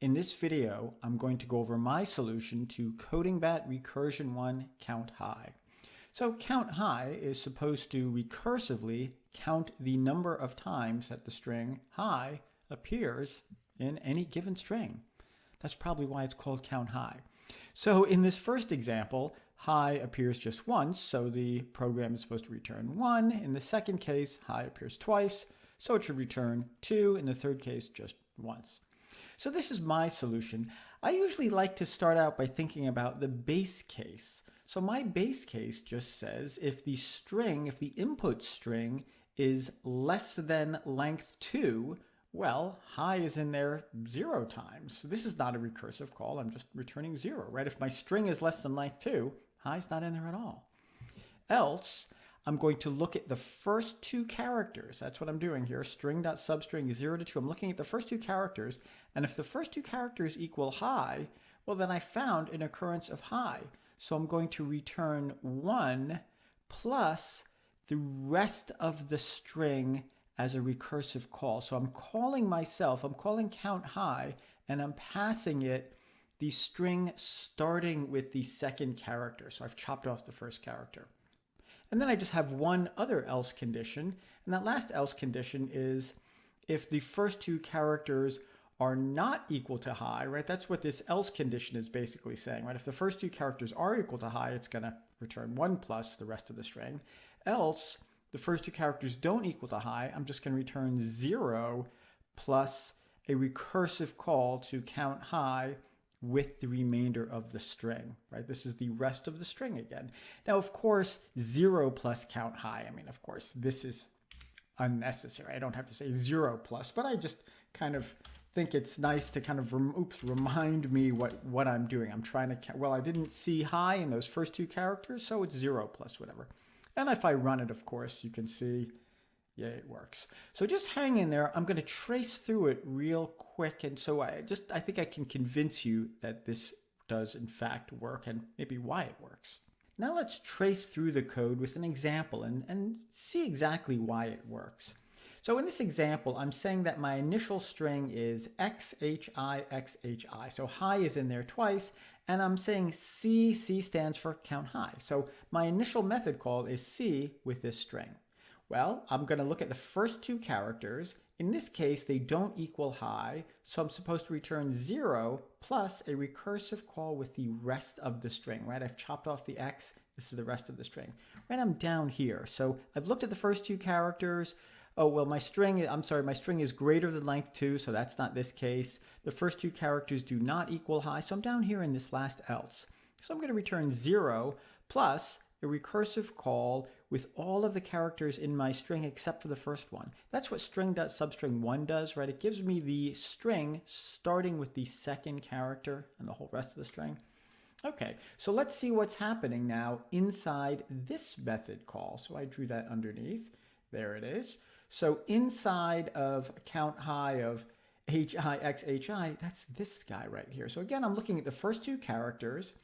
In this video, I'm going to go over my solution to CodingBat recursion 1 CountHi. So CountHi is supposed to recursively count the number of times that the string hi appears in any given string. That's probably why it's called CountHi. So in this first example, hi appears just once, so the program is supposed to return 1. In the second case, hi appears twice, so it should return 2. In the third case, just once. So this is my solution. I usually like to start out by thinking about the base case. So my base case just says if the input string is less than length 2, well, hi is in there 0 times. So this is not a recursive call. I'm just returning 0, right? If my string is less than length 2, hi is not in there at all. Else, I'm going to look at the first 2 characters. That's what I'm doing here. String.substring 0 to 2. I'm looking at the first 2 characters. And if the first 2 characters equal hi, well, then I found an occurrence of hi. So I'm going to return 1 plus the rest of the string as a recursive call. So I'm calling CountHi, and I'm passing it the string starting with the second character. So I've chopped off the first character. And then I just have one other else condition. And that last else condition is if the first 2 characters are not equal to hi, right? That's what this else condition is basically saying, right? If the first 2 characters are equal to hi, it's going to return 1 plus the rest of the string. Else, the first 2 characters don't equal to hi, I'm just going to return 0 plus a recursive call to CountHi with the remainder of the string, right? This is the rest of the string again. Now, of course, 0 plus CountHi, I mean, of course, this is unnecessary. I don't have to say 0 plus, but I just kind of think it's nice to kind of remind me what I'm doing. I'm trying to, well, I didn't see hi in those first 2 characters, so it's 0 plus whatever. And if I run it, of course, you can see, yeah, it works. So just hang in there. I'm going to trace through it real quick. And so I think I can convince you that this does in fact work and maybe why it works. Now let's trace through the code with an example and see exactly why it works. So in this example, I'm saying that my initial string is xhi, xhi. So hi is in there twice. And I'm saying C stands for CountHi. So my initial method call is C with this string. Well, I'm going to look at the first 2 characters. In this case, they don't equal hi, so I'm supposed to return 0 plus a recursive call with the rest of the string, right? I've chopped off the x. This is the rest of the string. Right, I'm down here. So I've looked at the first 2 characters. Oh, well, my string is greater than length 2, so that's not this case. The first 2 characters do not equal hi, so I'm down here in this last else. So I'm going to return 0 plus a recursive call with all of the characters in my string except for the first one. That's what string.substring 1 does, right? It gives me the string starting with the second character and the whole rest of the string. Okay, so let's see what's happening now inside this method call. So I drew that underneath. There it is. So inside of CountHi of hi, xhi, that's this guy right here. So again, I'm looking at the first 2 characters.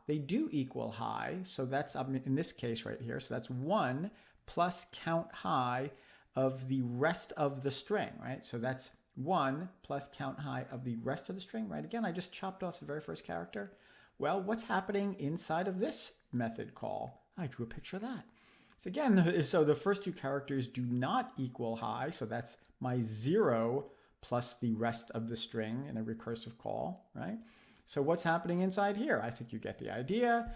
They do equal hi. So that's in this case right here. So that's 1 plus CountHi of the rest of the string, right? So that's 1 plus CountHi of the rest of the string, right? Again, I just chopped off the very first character. Well, what's happening inside of this method call? I drew a picture of that. So again, so the first 2 characters do not equal hi, so that's my 0 plus the rest of the string in a recursive call, right? So what's happening inside here? I think you get the idea.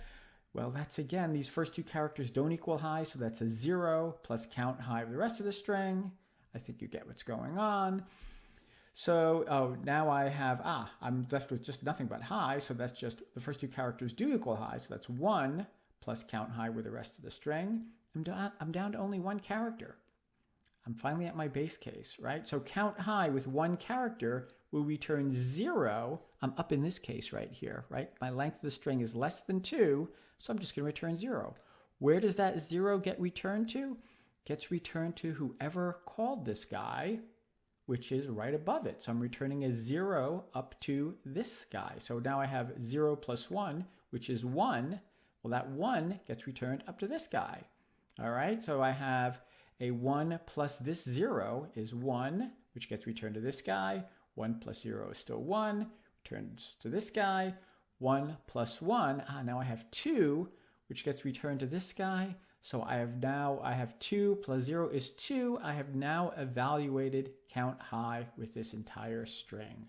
Well, that's again, these first 2 characters don't equal hi, so that's a 0 plus CountHi of the rest of the string. I think you get what's going on. So now I have, I'm left with just nothing but hi, so that's just the first 2 characters do equal hi, so that's 1 plus CountHi with the rest of the string. I'm down to only 1 character. I'm finally at my base case, right? So CountHi with 1 character will return 0. I'm up in this case right here, right? My length of the string is less than 2, so I'm just going to return 0. Where does that 0 get returned to? Gets returned to whoever called this guy, which is right above it. So I'm returning a 0 up to this guy. So now I have 0 plus 1, which is 1. Well, that 1 gets returned up to this guy. All right, so I have a 1 plus this 0 is 1, which gets returned to this guy. 1 plus 0 is still 1. Returns to this guy. 1 plus 1. Now I have 2, which gets returned to this guy. So I have 2 plus 0 is 2. I have now evaluated CountHi with this entire string.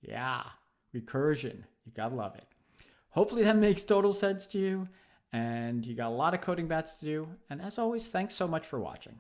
Yeah, recursion. You gotta love it. Hopefully that makes total sense to you. And you got a lot of coding bats to do. And as always, thanks so much for watching.